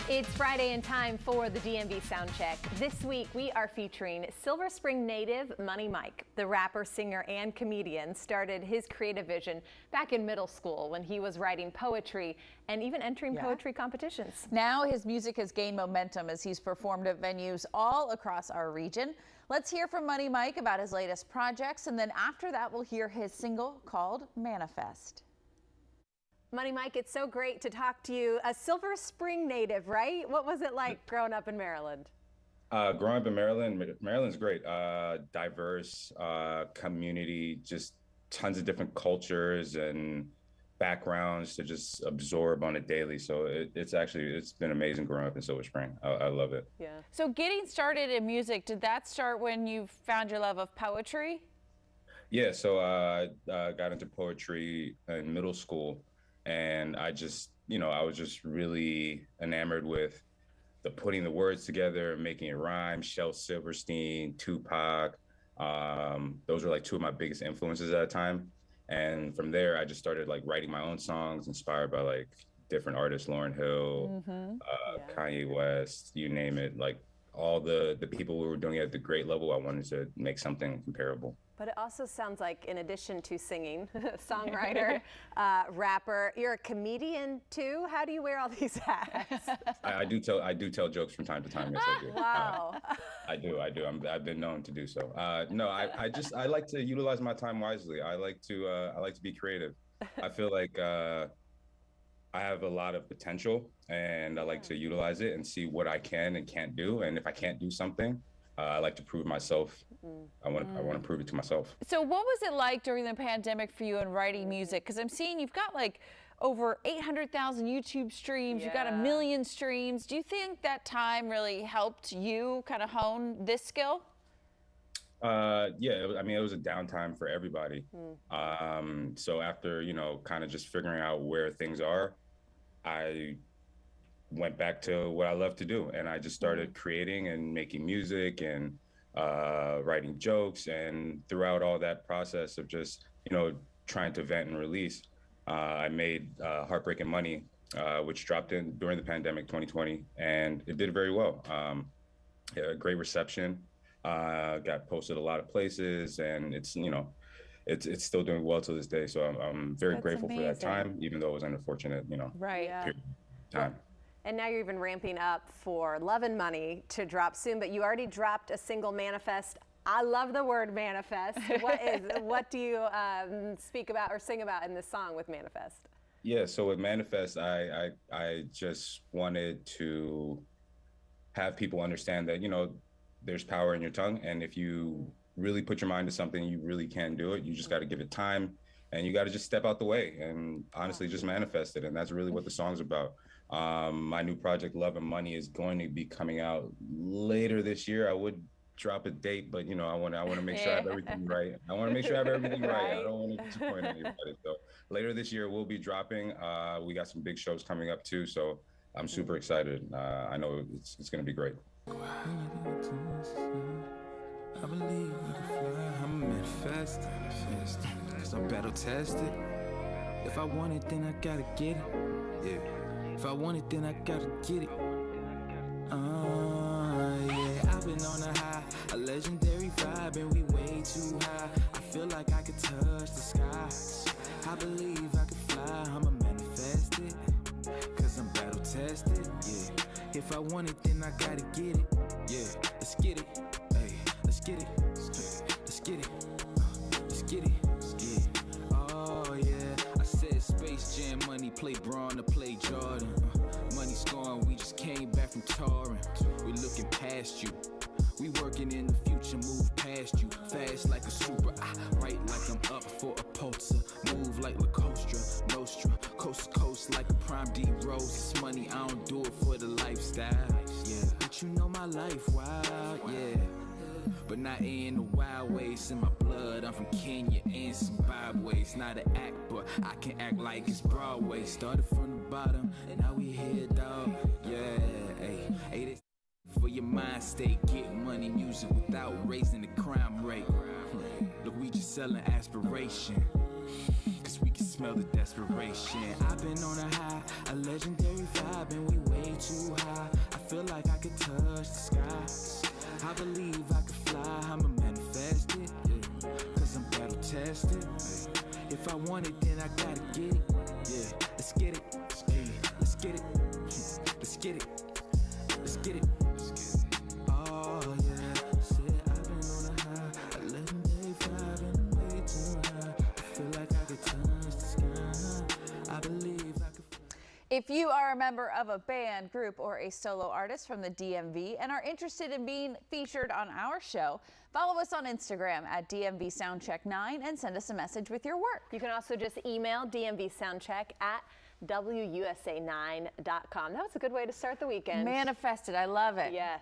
It's Friday and time for the DMV Soundcheck. This week we are featuring Silver Spring native Money M.I.C. The rapper, singer, and comedian started his creative vision back in middle school when he was writing poetry and even entering poetry competitions. Now his music has gained momentum as he's performed at venues all across our region. Let's hear from Money M.I.C. about his latest projects, and then after that we'll hear his single called Manifest. Money M.I.C., it's so great to talk to you. A Silver Spring native, right? What was it like growing up in Maryland? Growing up in Maryland's great. Diverse community, just tons of different cultures and backgrounds to just absorb on a daily. So it's been amazing growing up in Silver Spring. I love it. Yeah. So getting started in music, did that start when you found your love of poetry? Yeah, so I got into poetry in middle school. And I was just really enamored with putting the words together, making it rhyme. Shel Silverstein, Tupac, those were like two of my biggest influences at that time. And from there, I just started like writing my own songs inspired by like different artists, Lauryn Hill, Kanye West, you name it. Like all the people who were doing it at the great level, I wanted to make something comparable. But it also sounds like, in addition to singing, songwriter, rapper, you're a comedian too. How do you wear all these hats? I do tell jokes from time to time. Yes, I do. Wow. I do. I've been known to do so. No, I like to utilize my time wisely. I like to be creative. I feel like I have a lot of potential, and I like to utilize it and see what I can and can't do. And if I can't do something, I like to prove myself. I want to prove it to myself. So what was it like during the pandemic for you in writing music? Because I'm seeing you've got like over 800,000 YouTube streams. You've got 1 million streams. Do you think that time really helped you kind of hone this skill? Yeah, I mean, it was a downtime for everybody. So after, kind of just figuring out where things are, I went back to what I love to do, and I just started creating and making music and writing jokes. And throughout all that process of just trying to vent and release, I made Heartbreaking Money, which dropped in during the pandemic 2020, and it did very well. A great reception, got posted a lot of places, and it's still doing well to this day. So I'm very grateful for that time, even though it was an unfortunate period of time. And now you're even ramping up for Love and Money to drop soon, but you already dropped a single, Manifest. I love the word manifest. What do you speak about or sing about in this song with Manifest? Yeah, so with Manifest, I just wanted to have people understand that, there's power in your tongue. And if you really put your mind to something, you really can do it. You just got to give it time, and you got to just step out the way and honestly just manifest it. And that's really what the song's about. My new project, Love and Money, is going to be coming out later this year. I would drop a date, but I want to make sure I have everything right. I want to make sure I have everything right. I don't want to disappoint anybody. So later this year, we'll be dropping. We got some big shows coming up too, so I'm super excited. I know it's going to be great. I believe I can fly. I'm manifest, cause I'm battle tested. If I want it, then I gotta get it. Yeah. If I want it, then I gotta get it. Yeah, I've been on a high, a legendary vibe, and we way too high. I feel like I could touch the skies. I believe I can fly, I'ma manifest it, cause I'm battle tested, yeah. If I want it, then I gotta get it, yeah. Let's get it, hey, let's get it, let's get it, let's get it, yeah. Oh yeah, I said Space Jam money, play Braun to play Jordan. Money scoring, we just came back from touring. We looking past you. We working in the future, move past you. Fast like a super, right like I'm up for a pulsar. Move like Lacostra, Nostra. Coast to coast like a prime D Rose. It's money, I don't do it for the lifestyle. Yeah, but you know my life wild, yeah. But not in the wild ways in my blood. I'm from Kenya and Zimbabwe. It's not an act, but I can act like it's Broadway. Started from the bottom, and now we here, dog. Yeah, hey, this for your mind state. Get money, music without raising the crime rate. Look, we just selling aspiration, cause we can smell the desperation. I've been on a high, a legendary vibe, and we way too high. I believe I can fly, I'ma manifest it, yeah. Cause I'm battle tested. If I want it, then I gotta get it. Yeah, let's get it. Hey, let's get it. Let's get it. Let's get it. Oh yeah, shit, I've been on a high. 11 day 5 and way too high. I feel like I could touch the sky. I believe I could. If you are a member of a band, group, or a solo artist from the DMV and are interested in being featured on our show, follow us on Instagram at DMV Soundcheck 9 and send us a message with your work. You can also just email DMV Soundcheck at WUSA9.com. That was a good way to start the weekend. Manifested, I love it. Yes.